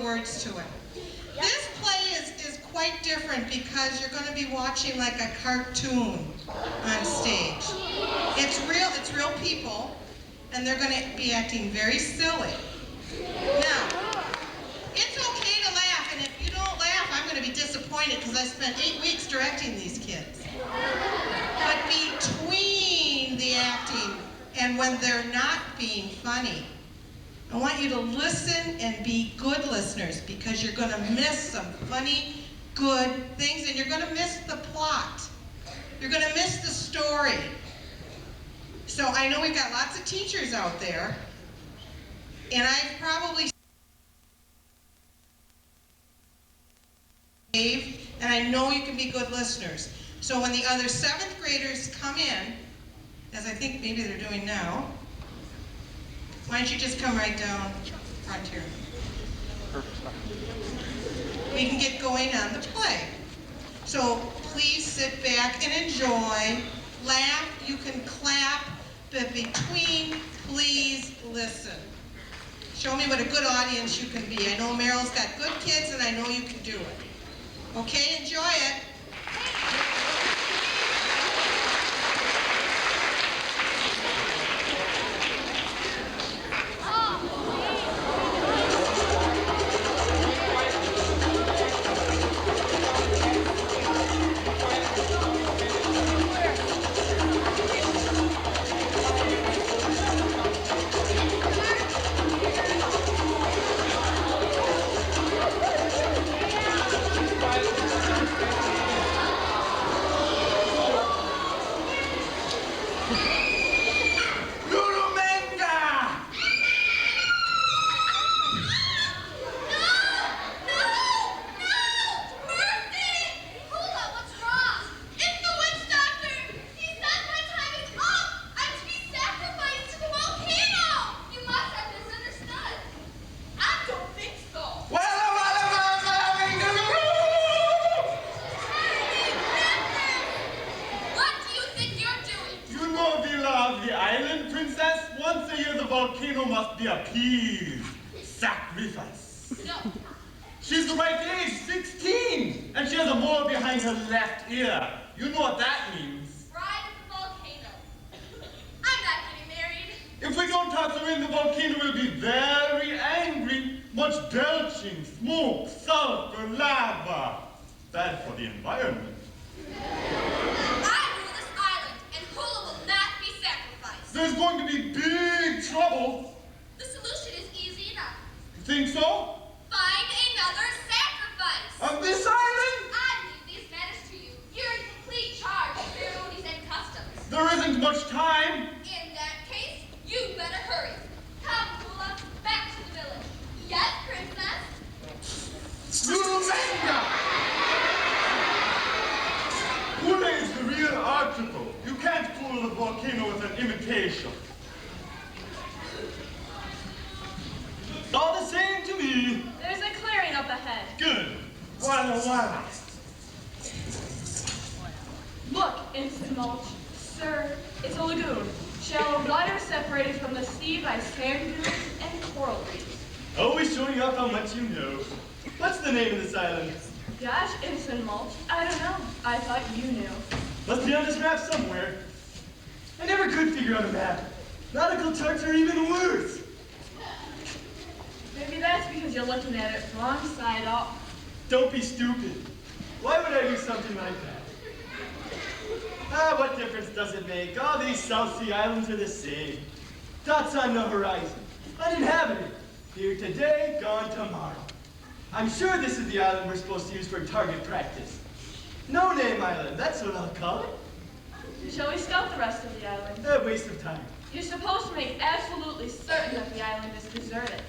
the words to it. This play is quite different because you're going to be watching like a cartoon on stage. It's real people, and they're going to be acting very silly. Now, it's okay to laugh, and if you don't laugh, I'm going to be disappointed because I spent 8 weeks directing these kids. But between the acting and when they're not being funny, I want you to listen and be good listeners because you're going to miss some funny, good things, and you're going to miss the plot. You're going to miss the story. So I know we've got lots of teachers out there, and I've probably and I know you can be good listeners. So when the other 7th graders come in, as I think maybe they're doing now, why don't you just come right down front here? We can get going on the play. So please sit back and enjoy. Laugh, you can clap, but between, please listen. Show me what a good audience you can be. I know Merrill's got good kids and I know you can do it. Okay, enjoy it. volcano must be appeased. Sacrifice. No. She's the right age, 16, and she has a mole behind her left ear. You know what that means. Bride of the volcano. I'm not getting married. If we don't toss her in, the volcano will be very angry. Much belching, smoke, sulfur, lava. Bad for the environment. I rule this island, and Hula will not be sacrificed. There's going to be big trouble. The solution is easy enough. You think so? Find another sacrifice. On this island? I leave these matters to you. You're in complete charge of ceremonies and customs. There isn't much time. In that case, you better hurry. Come, Hula, back to the village. Yes, Princess? Zurumenga! Hula is the real article. You can't fool the volcano with an imitation. All the same to me. There's a clearing up ahead. Good. Walla walla. Look, Instant Mulch. Sir, it's a lagoon. Shallow water separated from the sea by sand dunes and coral reefs. Always showing off how much you know. What's the name of this island? Gosh, Instant Mulch. I don't know. I thought you knew. Must be on this map somewhere. I never could figure out a map. Nautical charts are even worse. Maybe that's because you're looking at it wrong side up. Don't be stupid. Why would I do something like that? Ah, what difference does it make? All these South Sea islands are the same. Dots on the horizon. Uninhabited. Here today, gone tomorrow. I'm sure this is the island we're supposed to use for target practice. No Name Island, that's what I'll call it. Shall we scout the rest of the island? A waste of time. You're supposed to make absolutely certain that the island is deserted.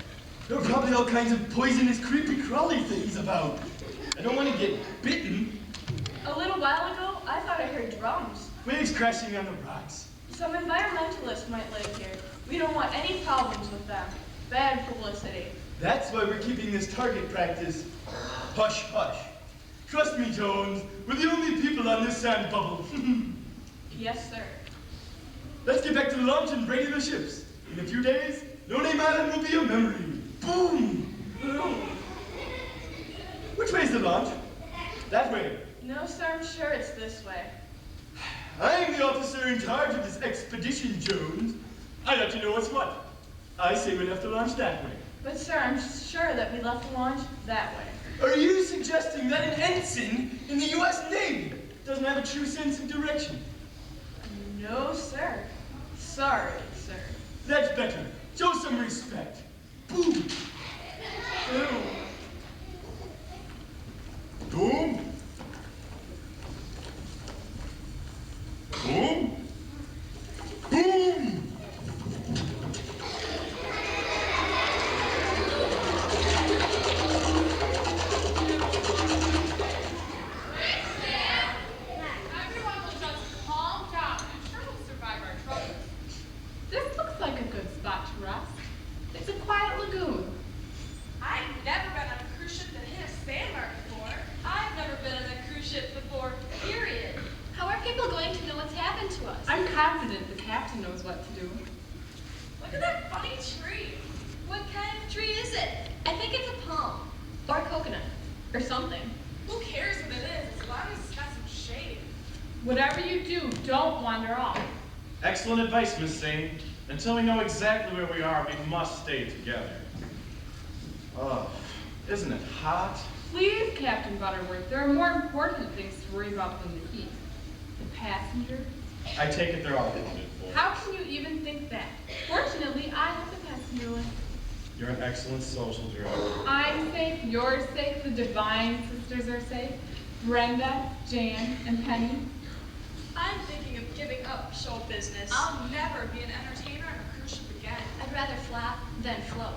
There are probably all kinds of poisonous, creepy, crawly things about. I don't want to get bitten. A little while ago, I thought I heard drums. Waves crashing on the rocks. Some environmentalists might live here. We don't want any problems with them. Bad publicity. That's why we're keeping this target practice hush hush. Trust me, Jones, we're the only people on this sand bubble. Yes, sir. Let's get back to the launch and ready the ships. In a few days, No Name Island will be a memory. Boom! Boom! this way. I'm the officer in charge of this expedition, Jones. I'd have to know what's what. I say we left the launch that way. But sir, I'm sure that we left the launch that way. Are you suggesting that an ensign in the U.S. Navy doesn't have a true sense of direction? No, sir. Sorry, sir. That's better. Show some respect. Boom. Boom. Boom. Boom. Boom. Everyone will just calm down. I'm sure we'll survive our troubles. This looks like a good spot to rest. It's a quiet lagoon. I've never been on a cruise ship that hit a sandbar before. I've never been on a cruise ship before, period. How are people going to know what's happened to us? I'm confident the captain knows what to do. Look at that funny tree. What kind of tree is it? I think it's a palm. Or a coconut. Or something. Who cares what it is, as long as it's got some shade. Whatever you do, don't wander off. Excellent advice, Miss Singh. Until we know exactly where we are, we must stay together. Oh, isn't it hot? Please, Captain Butterworth, there are more important things to worry about than the heat. The passengers. I take it they're all accounted for. How can you even think that? Fortunately, I have the passenger list. You're an excellent social director. I'm safe, you're safe, the Divine Sisters are safe. Brenda, Jan, and Penny. I'm thinking of giving up show business. I'll never be an entertainer on a cruise ship again. I'd rather flap than float.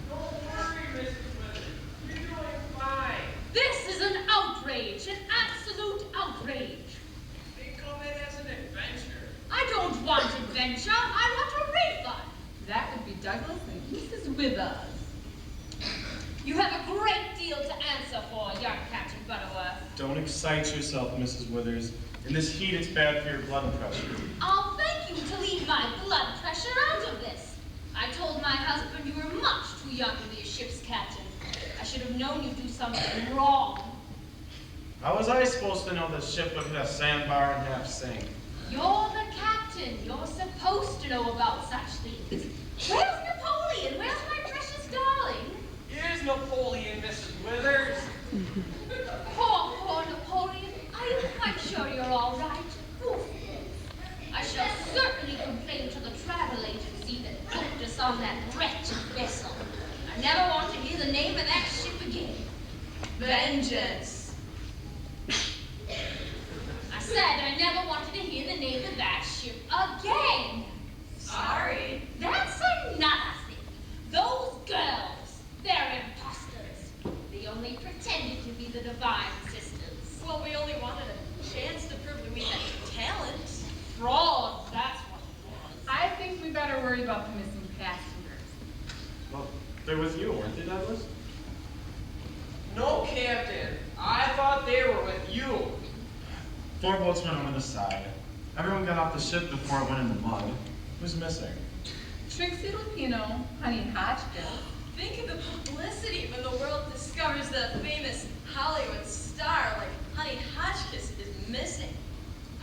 Don't worry, Mrs. Withers. You're doing fine. This is an outrage, an absolute outrage. Think of it as an adventure. I don't want adventure, I want a refund. That would be Douglas and Mrs. Withers. You have a great deal to answer for, young Captain Butterworth. Don't excite yourself, Mrs. Withers. In this heat, it's bad for your blood pressure. I'll thank you to leave my blood pressure out of this. I told my husband you were much too young to be a ship's captain. I should have known you'd do something wrong. How was I supposed to know the ship would hit a sandbar and half sink? You're the captain. You're supposed to know about such things. Where's Napoleon? Where's my precious darling? Here's Napoleon, Mrs. Withers. Poor Napoleon. Are you quite sure you're all right? Oof. I shall certainly complain to the travel agency that booked us on that wretched vessel. I never want to hear the name of that ship again. Vengeance. I said I never wanted to hear the name of that ship again. Sorry. That's another thing. Those girls, they're imposters. They only pretended to be the Divine Sisters. Well, we only wanted a chance to prove that we had talent. Frauds, that's what it was. I think we better worry about the missing passengers. Well, they're with you, weren't they, Douglas? No, Captain. I thought they were with you. 4 boats went over the side. Everyone got off the ship before it went in the mud. Who's missing? Trixie Lupino, Honey Hotchkiss. Think of the publicity when the world discovers that a famous Hollywood star like Honey Hotchkiss is missing.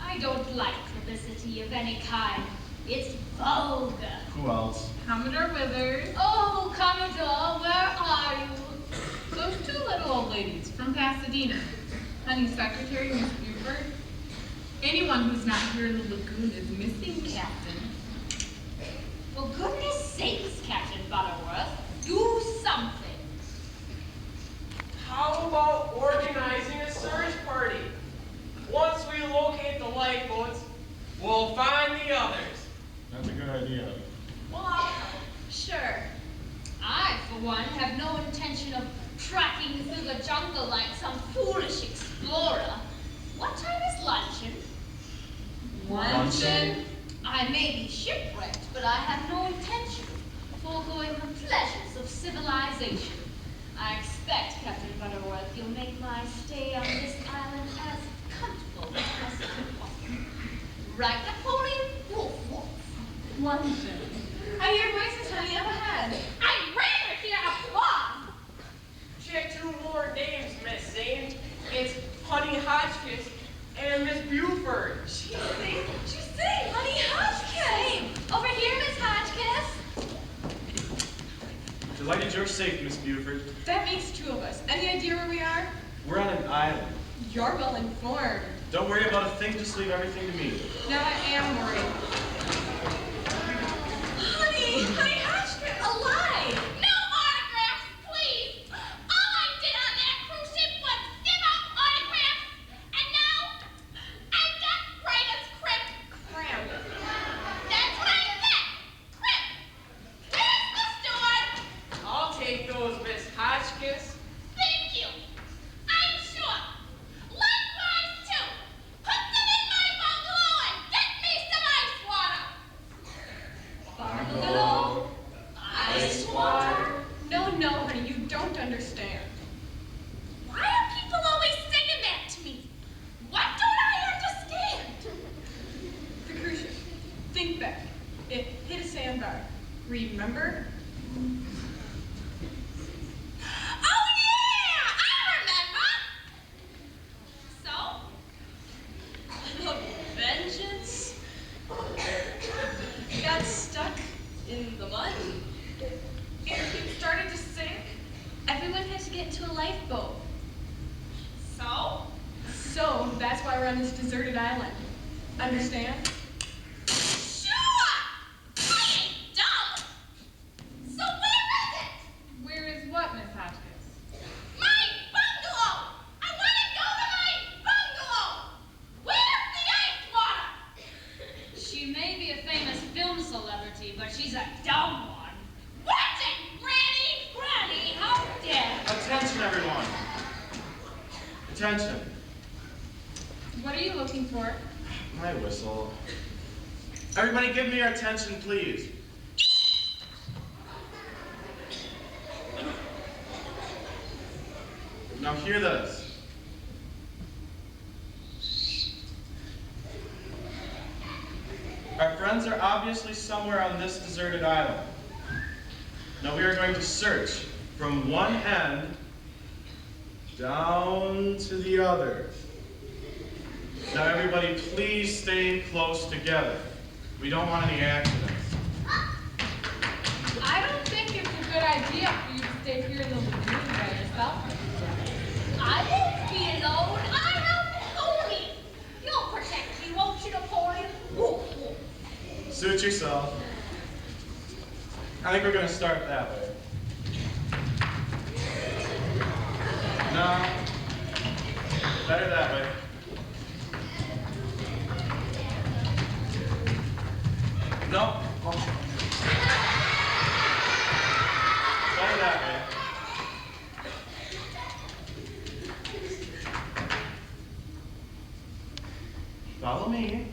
I don't like publicity of any kind. It's vulgar. Who else? Commodore Withers. Oh, Commodore, where are you? Those 2 little old ladies from Pasadena. Honey's secretary, Miss Buford. Anyone who's not here in the lagoon is missing, Captain. For goodness sakes, Captain Butterworth, do something. How about organizing a search party? Once we locate the lifeboats, we'll find the others. That's a good idea. Well, I'll help. Sure. I, for one, have no intention of tracking through the jungle like some foolish explorer. What time is luncheon? Luncheon? I may be shipwrecked, but I have no intention of foregoing the pleasures of civilization. I expect, Captain Butterworth, you'll make my stay on this island as comfortable as possible. Right, Napoleon? Woof, woof. Luncheon. I hear voices, honey, up ahead. I'd rather hear applause! Check 2 more names, Miss Zane. It's Honey Hotchkiss and Miss Delighted you're safe, Miss Buford. That makes two of us. Any idea where we are? We're on an island. You're well informed. Don't worry about a thing, just leave everything to me. Now I am worried. Honey Hotchkiss, alive! No autographs, please! All I did on that cruise ship was give out autographs, and now I've got writer's cramp. Cramp. That's what I said! Cramp! Where's the store? I'll take those, Miss Hotchkiss. Thank you. I'm sure. Likewise, too. Put them in my bungalow and get me some ice water. Bungalow? Ice water? No, honey, you don't understand. Why are people always saying that to me? What don't I understand? The cruise ship. Think back. It hit a sandbar. Remember? Oh yeah, I remember. So? Vengeance? Got stuck in the mud? It started to sink. Everyone had to get into a lifeboat. So? So, that's why we're on this deserted island. Understand? Sure! I ain't dumb! So where is it? Where is what, Miss Hotchkiss? My bungalow! I want to go to my bungalow! Where's the ice water? She may be a famous film celebrity, but she's a dumb one. Watch it, Granny! Granny, how dare! Attention, everyone. Attention. What are you looking for? My whistle. Everybody give me your attention, please. Now hear this. Our friends are obviously somewhere on this deserted island. Now we are going to search from one end down to the other. Now everybody please stay close together. We don't want any accidents. I don't think it's a good idea for you to stay here in the lagoon by yourself. I won't be alone. I have Tony. You'll protect me, won't you, Napoleon? Suit yourself. I think we're going to start that way. No. Better that way. No. Better that way. Follow me.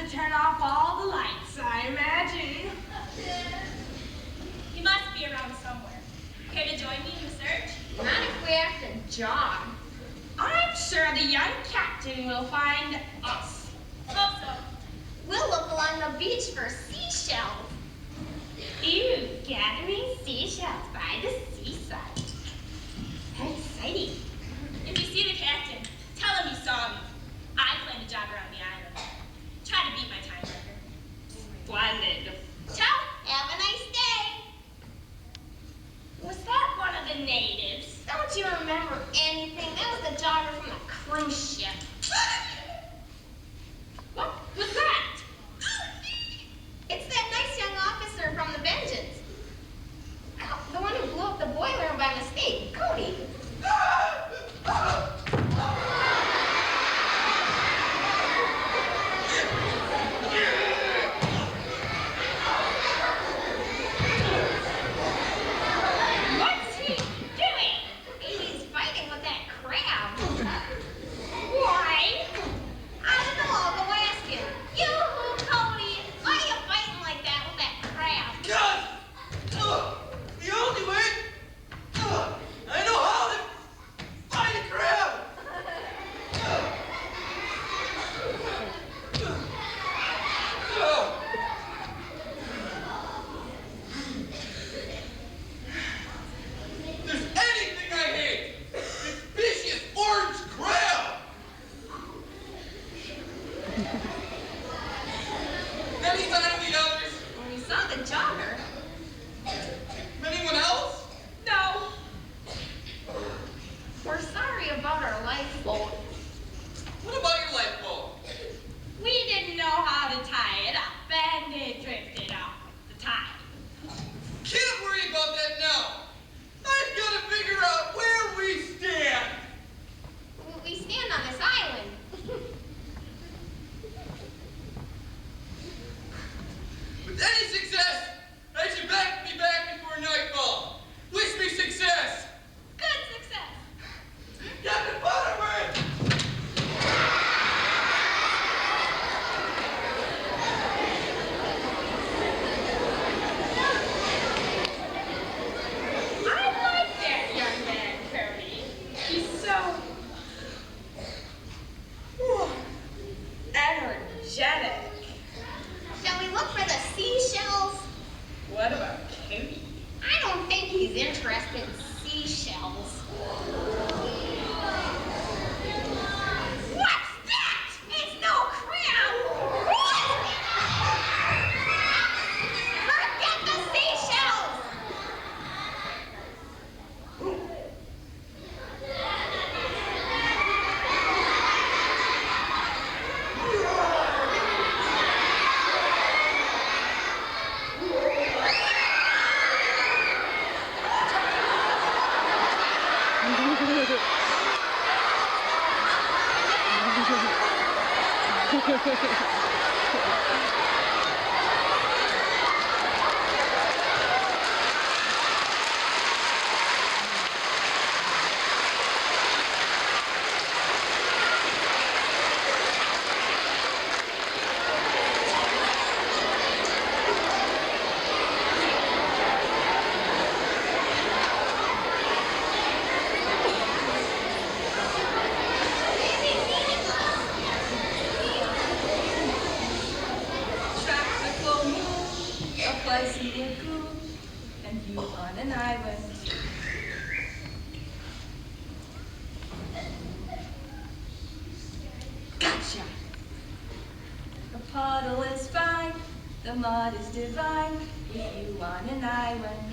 to turn off all the lights, I imagine. He must be around somewhere. Care to join me in the search? Not if we have to jog. I'm sure the young captain will find us. Hope so. We'll look along the beach for seashells. Ew, gathering seashells by the seaside. How exciting. If you see the captain, tell him you saw me. I plan to jog around the island. Try to beat my time record. Splendid. Ciao. Have a nice day. Was that one of the natives? Don't you remember anything? That was the jogger from the cruise ship. What was that? It's that nice young officer from the Vengeance. The one who blew up the boiler by mistake, Cody. What's he doing? He's fighting with that crab. Why? I don't know. I'll go ask him. You, Cody, why are you fighting like that with that crab? God! The only way I know how to fight a crab! If there's anything I hate, it's vicious orange crab! Any sign of the others? When we saw the jogger. Anyone else? No. We're sorry about our lifeboat. What about your lifeboat? We didn't know how to tie it up, and it drifted off the tide. Can't worry about that now. I've got to figure out where we stand. We stand on this island. With any success, I should be back before nightfall. Wish me success. Good success. Captain Butterworth! I like that young man, Cody. He's so energetic. Shall we look for the seashells? What about Cody? I don't think he's interested in seashells. What's that? It's no crab. What? Forget the seashells. Tropical moon, a fuzzy lagoon, and you on an island. Gotcha! The puddle is fine, the mud is divine, with you on an island.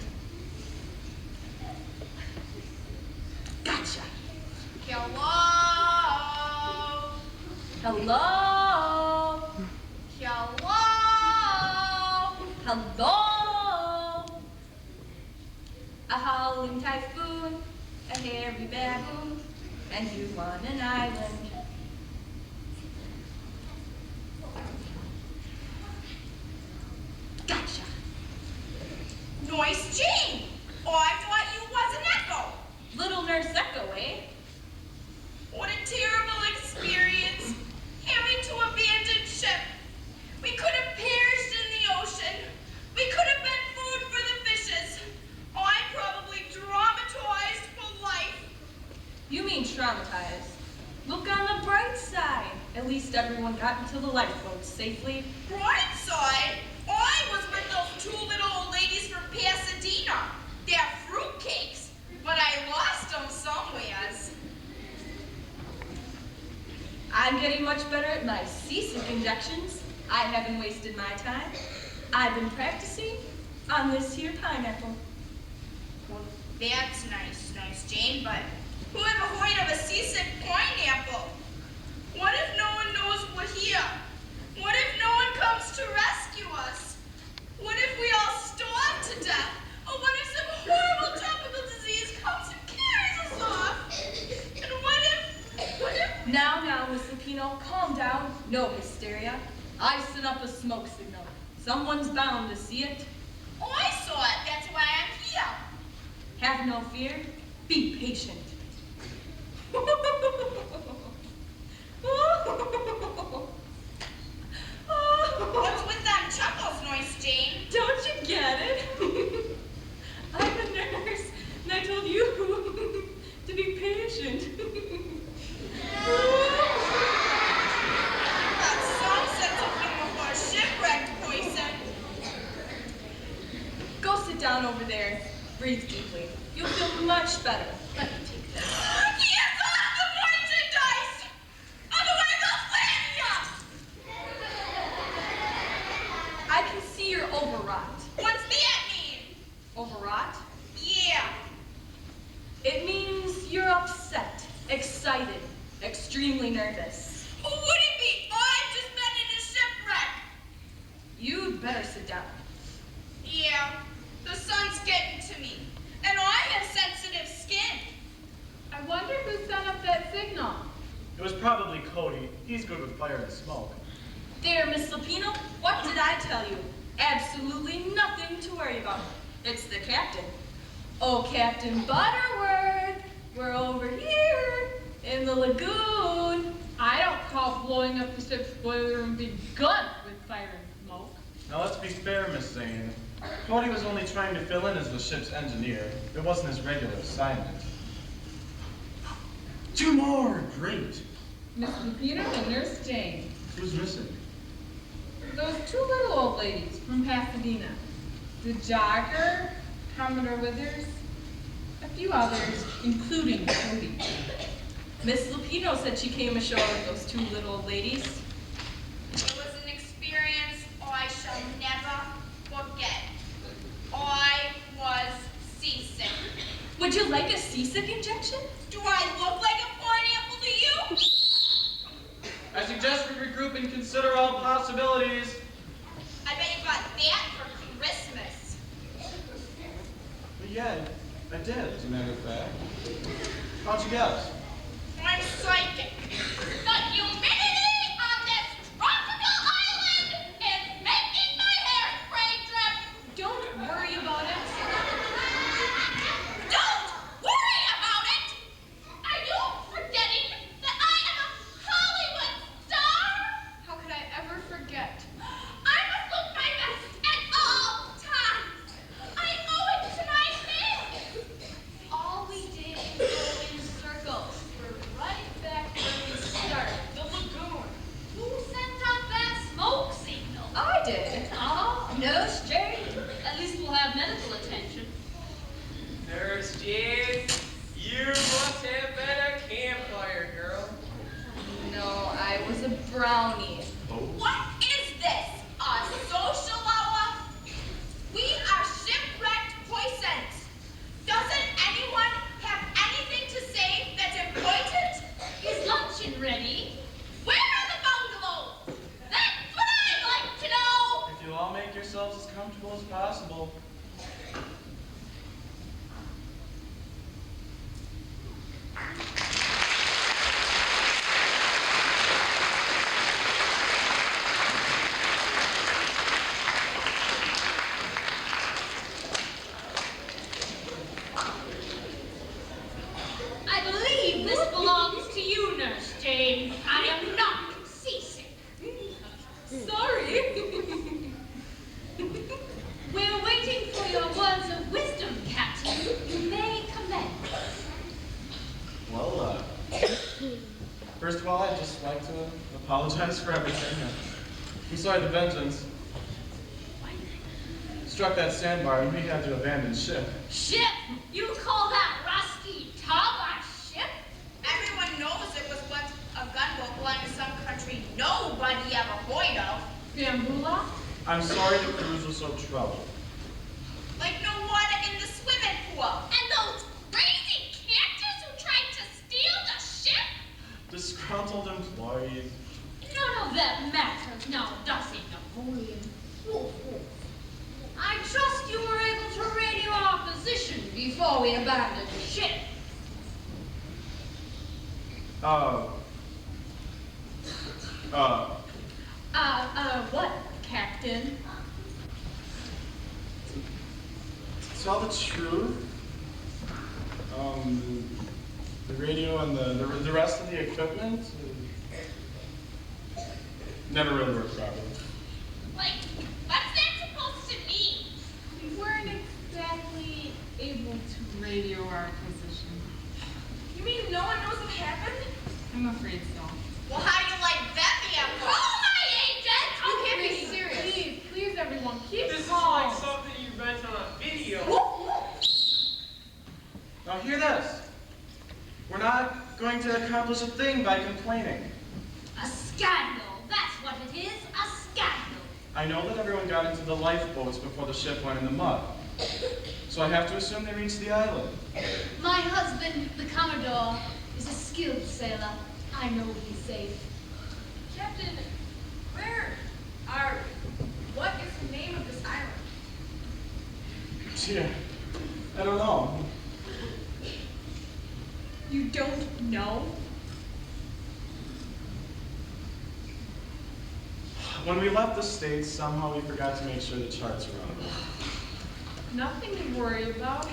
Gotcha! Hello! Hello! Hello! Hello! A howling typhoon, a hairy baboon, and you on an island. Gotcha! Noise Jean! Oh, I thought you was an echo! Little Nurse Echo, eh? What a terrible experience! Having to abandon ship! least everyone got into the lifeboat safely. Broadside? I was with those two little old ladies from Pasadena. They're fruitcakes, but I lost them somewheres. I'm getting much better at my seasick injections. I haven't wasted my time. I've been practicing on this here pineapple. Well, that's nice, Jane, but who ever heard of a seasick pineapple? What if no one knows we're here? What if no one comes to rescue us? What if we all starve to death? Or what if some horrible tropical disease comes and carries us off? And what if... Now, Miss Lupino, calm down. No hysteria. I set up a smoke signal. Someone's bound to see it. Oh, I saw it. That's why I'm here. Have no fear. Be patient. What's with them chuckles, Noise Jane? Don't you get it? I'm a nurse, and I told you to be patient. Got some sense of humor for a shipwrecked person. Go sit down over there. Breathe deeply. You'll feel much better. Let me take this. Hands off the merchandise! Otherwise I'll slam ya! I can see you're overwrought. What's that mean? Overwrought? Yeah. It means you're upset, excited, extremely nervous. Who would it be? I've just been in a shipwreck. You'd better sit down. Yeah, the sun's getting to me. And I have sensitive skin. I wonder who sent up that signal. It was probably Cody. He's good with fire and smoke. There, Miss Lupino, what did I tell you? Absolutely nothing to worry about. It's the captain. Oh, Captain Butterworth, we're over here in the lagoon. I don't call blowing up the ship's boiler room being good with fire and smoke. Now let's be fair, Miss Zane. Cody was only trying to fill in as the ship's engineer. It wasn't his regular assignment. 2 more! Great! Miss Lupino and Nurse Jane. Who's missing? Those 2 little old ladies from Pasadena. The jogger, Commodore Withers, a few others, including Cody. Miss Lupino said she came ashore with those 2 little old ladies. It was an experience I shall never forget. I was seasick. Would you like a seasick injection? Do I look like a pineapple to you? I suggest we regroup and consider all possibilities. I bet you got that for Christmas. But yeah, I did, as a matter of fact. How'd you guess? I'm psychic. The humidity on this tropical island is making my hairspray drip. Don't worry about it. Don't worry about it. Are you forgetting that I am a Hollywood star? How could I ever forget? I must look my best at all times. I owe it to my fans. All we did was go in circles. We're right back where we started, the lagoon. Who sent up that smoke signal? I did. Oh, Nurse Jane. at least we'll have medical attention. Nurse Jane, you must have been a campfire girl. No, I was a brownie. What is this? A social hour? We are shipwrecked poisons. Doesn't anyone have anything to say that's important? Is luncheon ready? Where are the bungalows? That's what I'd like to know. If you all make yourselves as comfortable as possible. apologize for everything. I'm sorry the Vengeance struck that sandbar and we had to abandon ship. Ship? You call that rusty tub a ship? Everyone knows it was once a gunboat belonging to some country nobody ever heard of. Bambula? I'm sorry the crews were so troubled. Like no water in the swimming pool. And those crazy characters who tried to steal the ship? Disgruntled employees. None of that matters now, does it, Napoleon? I trust you were able to radio our position before we abandoned the ship. What, Captain? To tell the truth, the radio and the rest of the equipment never really worked properly. Like, what's that supposed to mean? We weren't exactly able to radio our position. You mean no one knows what happened? I'm afraid so. Well, how do you like that, Bianca? Oh, my agent! You can't be serious. Please, everyone, keep This is calm. like something you rent on a video. Now hear this. We're not going to accomplish a thing by complaining. A scandal. That's what it is. A scandal. I know that everyone got into the lifeboats before the ship went in the mud. So I have to assume they reached the island. My husband, the Commodore, is a skilled sailor. I know he's safe. Captain, what is the name of this island? Yeah, I don't know. You don't know? When we left the States, somehow we forgot to make sure the charts were on. Nothing to worry about.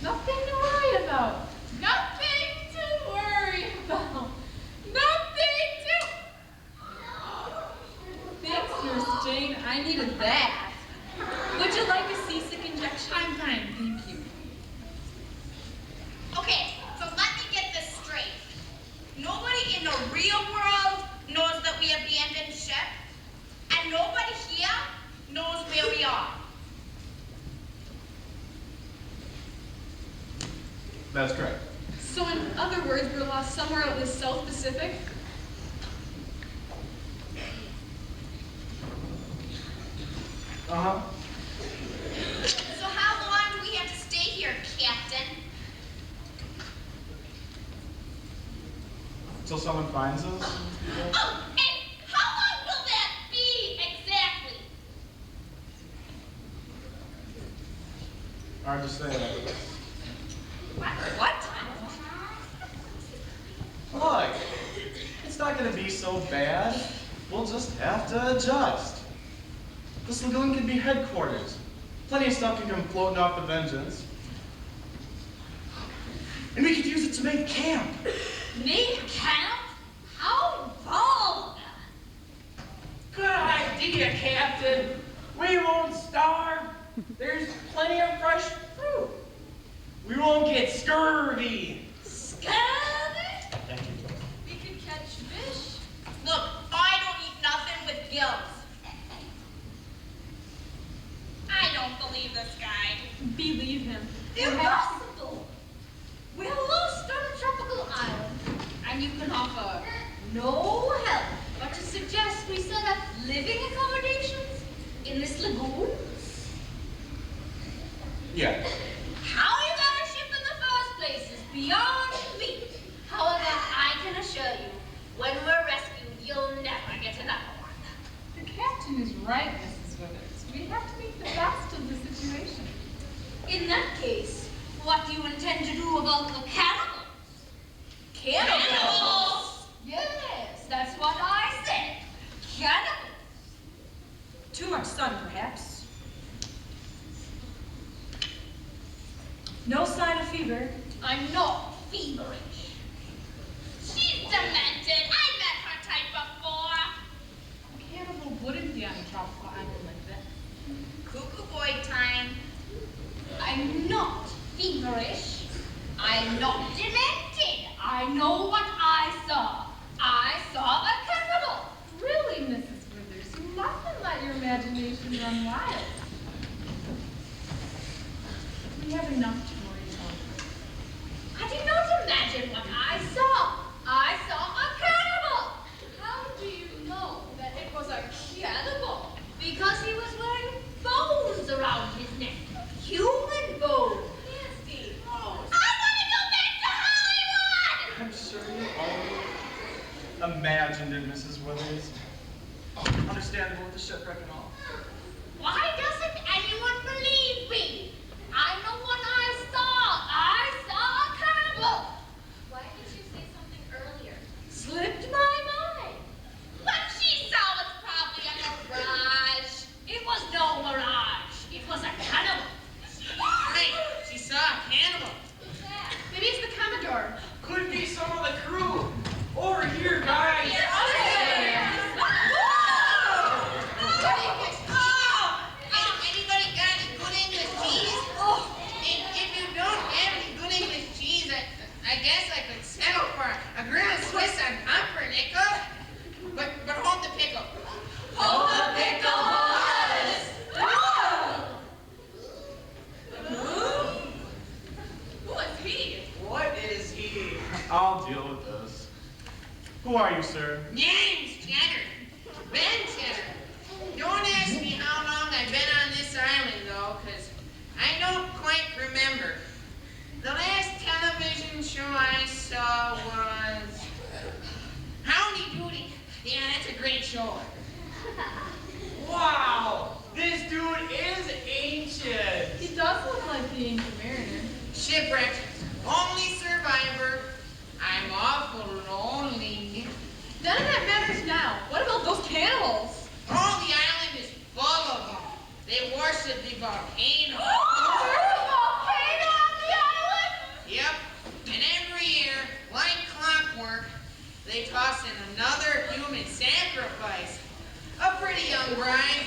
Nothing to worry about. Nothing to worry about. Nothing to... Thanks, Nurse Jane. I needed that. Would you like a seasick injection? I'm fine, thank you. Okay, so let me get this straight. Nobody in the real world knows that we abandoned ship, and nobody here knows where we are. That's correct. So in other words, we're lost somewhere out in the South Pacific? Uh-huh. So how long do we have to stay here, Captain? Until someone finds us? Oh, and how long will that be exactly? Hard to say. What? Look, it's not going to be so bad. We'll just have to adjust. This lagoon can be headquarters. Plenty of stuff can come floating off the Vengeance. And we could use it to make camp. Make camp? How bold! Good idea, Captain. We won't starve. There's plenty of fresh fruit. We won't get scurvy. Scurvy? Thank you. We could catch fish. Look, I don't eat nothing with gills. I don't believe this guy. Believe him. Impossible! We're lost on a tropical island, and you can offer no help but to suggest we set up living accommodations in this lagoon? Yeah. How you got a ship in the first place is beyond me. However, I can assure you, when we're rescued, you'll never get another one. The captain is right, Mrs. Withers. We have to make the best of the situation. In that case, what do you intend to do about the cannibals? Cannibals? Yes, that's what I said. Cannibals. Too much sun, perhaps. No sign of fever. I'm not feverish. She's demented. I met her type before. A cannibal wouldn't be on a tropical island like that. Cuckoo boy time. I'm not feverish. I'm not demented. I know what I saw. I saw a cannibal. and run wild. We have enough to worry about. I did not imagine what I saw. I saw a cannibal. How do you know that it was a cannibal? Because he was wearing bones around his neck. Human bones. Nasty. Gross. I want to go back to Hollywood! I'm sure you all imagined it, Mrs. Withers. Understandable with the shipwreck and all. Why doesn't anyone believe me? I know what I saw. I saw a cannibal. Why didn't you say something earlier? Slipped my mind. What she saw was probably a mirage. It was no mirage. It was a cannibal. Right, she saw a cannibal. Who's that? Maybe it's the Commodore. Could be some of the crew. Over here, guys. Anybody got any good English cheese? If you don't have any good English cheese, I guess I could settle for a grilled Swiss on pumpernickel. But hold the pickle. Hold the pickle, Who is he? What is he? I'll deal with this. Who are you, sir? Name's Cheddar. Ben Cheddar. Don't ask me how long I've been on this island, though, 'cause I don't quite remember. The last television show I saw was Howdy Doody. Yeah, that's a great show. Wow, this dude is ancient. He does look like the Ancient Mariner. Shipwrecked. Only survivor. I'm awful lonely. None of that matters now. What about those cannibals? Oh, the island is full of them. They worship the volcano. There's a volcano on the island. Yep. And every year, like clockwork, they toss in another human sacrifice. A pretty young bride.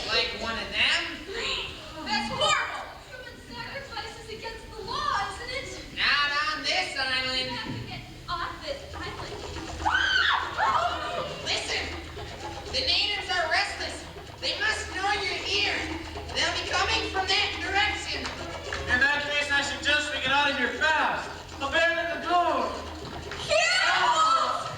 Like one of them three. That's horrible. Human sacrifice is against the law, isn't it? Not on this We island. have to get off this island. Listen, the natives are restless. They must know you're here. They'll be coming from that direction. In that case, I suggest we get out of here fast. Abandon the door. Cannibals!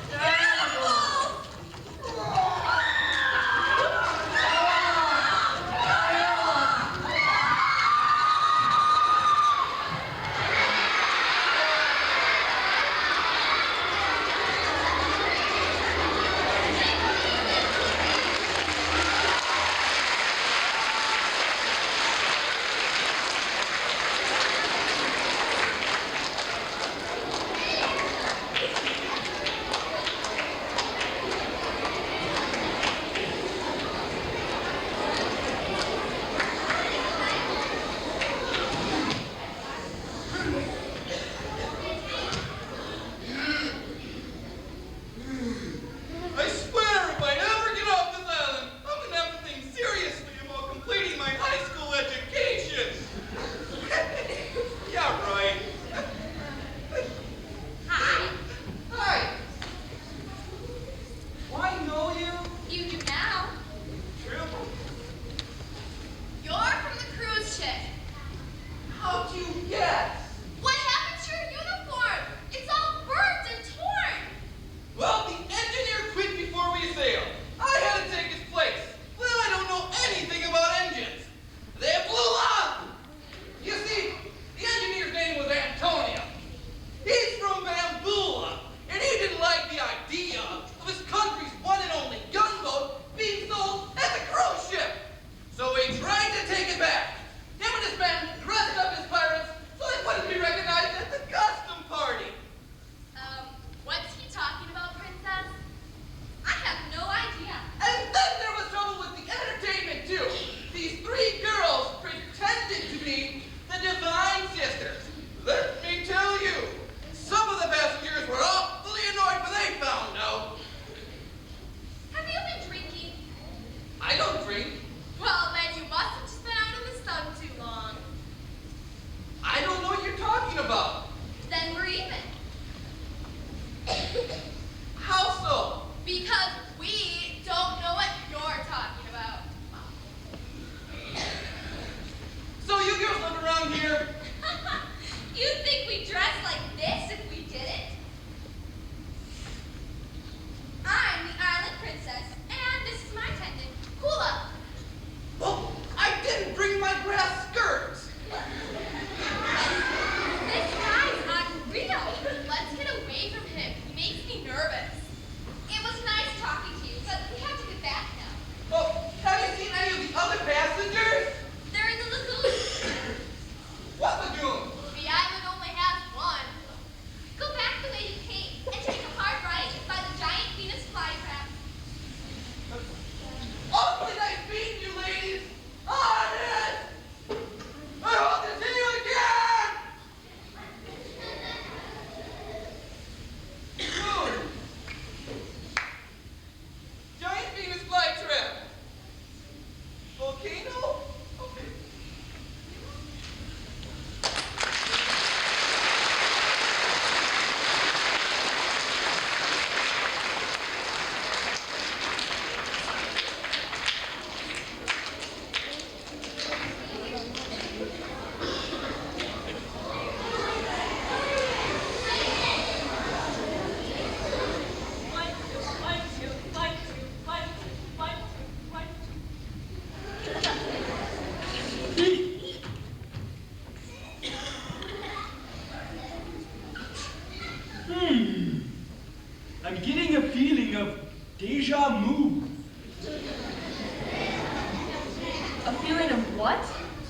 what?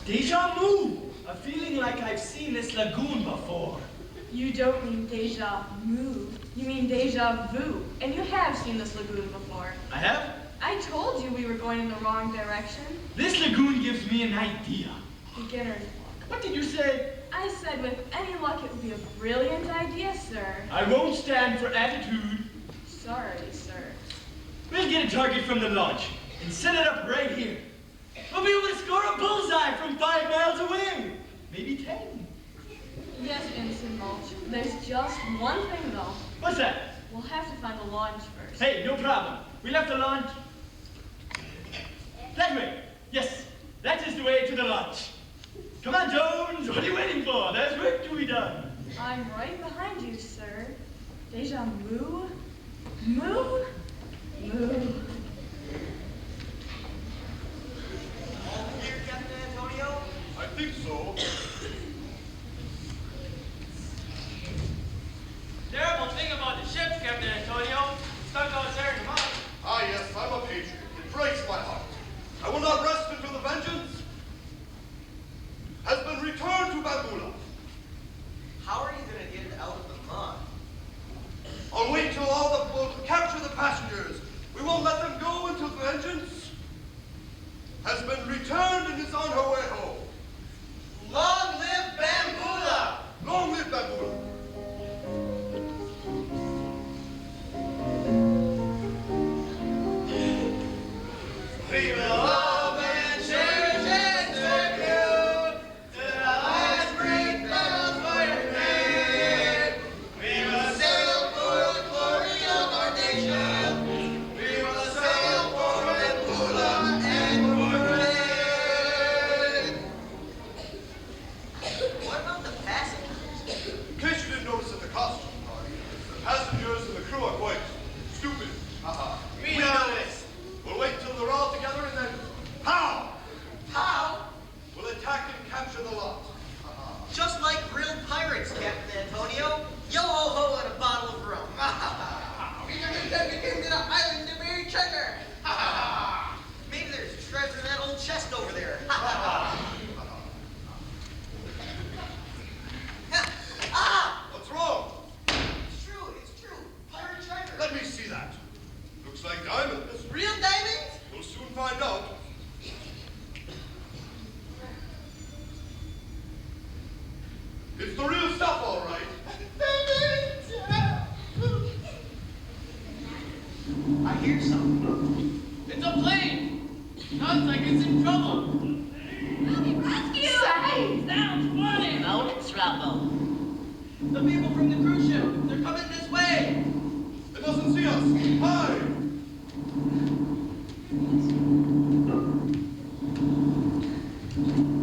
Deja vu. A feeling like I've seen this lagoon before. You don't mean deja vu. You mean deja vu. And you have seen this lagoon before. I have? I told you we were going in the wrong direction. This lagoon gives me an idea. Beginner's luck. What did you say? I said with any luck it would be a brilliant idea, sir. I won't stand for attitude. Sorry, sir. We'll get a target from the launch and set it up right here. We'll be able to score a bullseye from 5 miles away. Maybe 10. Yes, Ensign Mulch. There's just one thing, though. What's that? We'll have to find the launch first. Hey, no problem. We left the launch. That way. Yes, that is the way to the launch. Come on, Jones. What are you waiting for? There's work to be done. I'm right behind you, sir. Deja vu? Moo? Moo. Here, Captain Antonio? I think so. Terrible thing about the ships, Captain Antonio. Stuck out there in the mud. Ah, yes, I'm a patriot. It breaks my heart. I will not rest until the vengeance has been returned to Bambula. How are you going to get it out of the mud? I'll wait till all the boats capture the passengers. We won't let them go until vengeance has been returned and is on her way home. Long live Bambula! Long live Bambula! We will love and cherish and serve you till the last great battle for your name. We will sail for the glory of our nation. We will sail for Bambula and for What about the passengers? In case you didn't notice at the costume party, the passengers and the crew are quite stupid. Haha. We noticed. We'll wait till they're all together and then pow! How? We'll attack and capture the lot. Just like grilled pirates, Captain Antonio. Yo-ho-ho and a bottle of rum. We're gonna take him to the island to bury treasure. Maybe there's treasure in that old chest over there. What's wrong? It's true. Pirate treasure. Let me see that. Looks like diamonds. Real diamonds? We'll soon find out. It's the real stuff, all right. I hear something. It's a plane. Sounds like it's in trouble. Rescue! Sounds funny. No trouble. The people from the cruise ship, they're coming this way. They mustn't see us. Hide!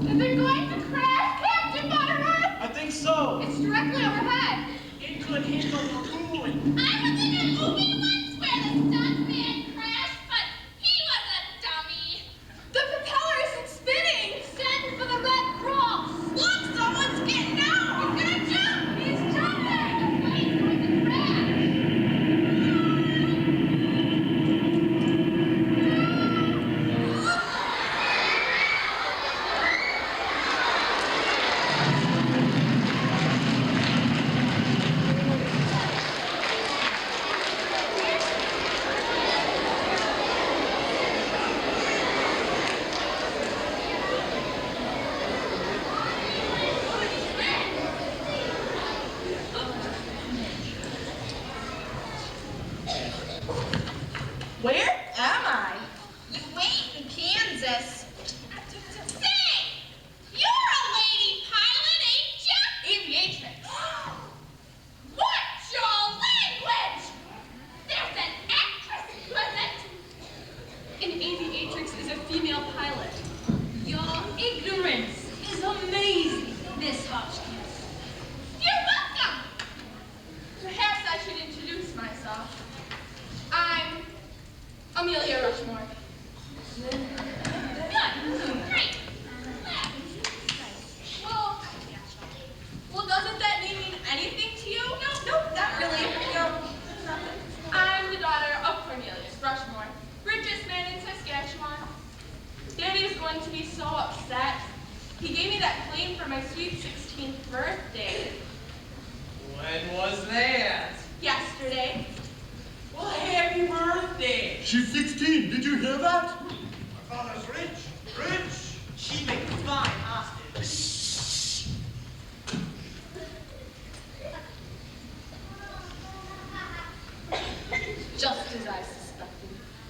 Is it going to crash, Captain Butterworth? I think so. It's directly overhead. It could hit the lagoon. I was in a movie once where the stuntman crashed, but he was a dummy. The propeller isn't spinning! Send for the Red Cross. Look, someone's getting out. He's gonna jump. He's jumping. The plane's going to crash. Where am I? You ain't in Kansas. Say, you're a lady pilot, ain't ya? Aviatrix. What's your language? There's an actress present. An aviatrix is a female pilot. Your ignorance is amazing, Miss Hotchkiss. You're welcome. Perhaps I should introduce myself. I'm Amelia Rushmore. Good. Great. Well, doesn't that mean anything to you? Nope, not really. No, nothing. I'm the daughter of Cornelius Rushmore, richest man in Saskatchewan. Daddy is going to be so upset upset. He gave me that claim for my sweet 16th birthday. When was that? Yesterday. Well, happy birthday. She's 16. Did you hear that? My father's rich, rich. She'd make a fine hostage. Just as I suspected.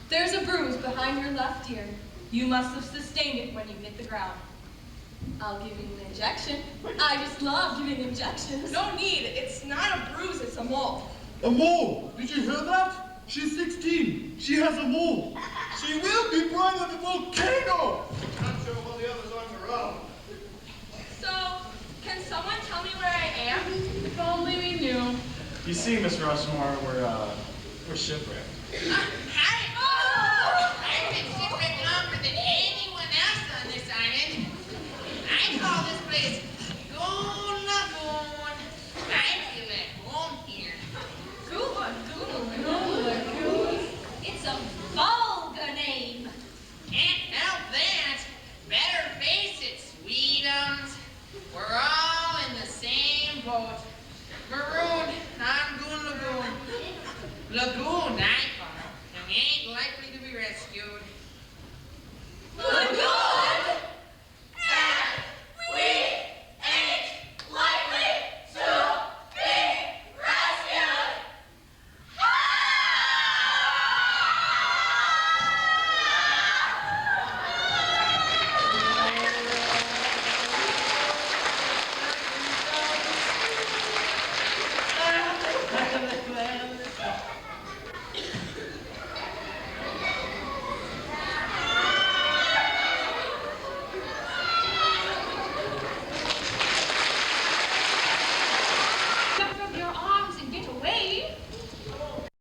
There's a bruise behind your left ear. You must have sustained it when you hit the ground. I'll give you an injection. I just love giving injections. No need. It's not a bruise, it's a mole. A mole. Did you hear that? She's 16. She has a mole. She will be bright on the volcano. Not sure what the others aren't around. So, can someone tell me where I am? If only we knew. You see, Miss Rushmore, we're shipwrecked.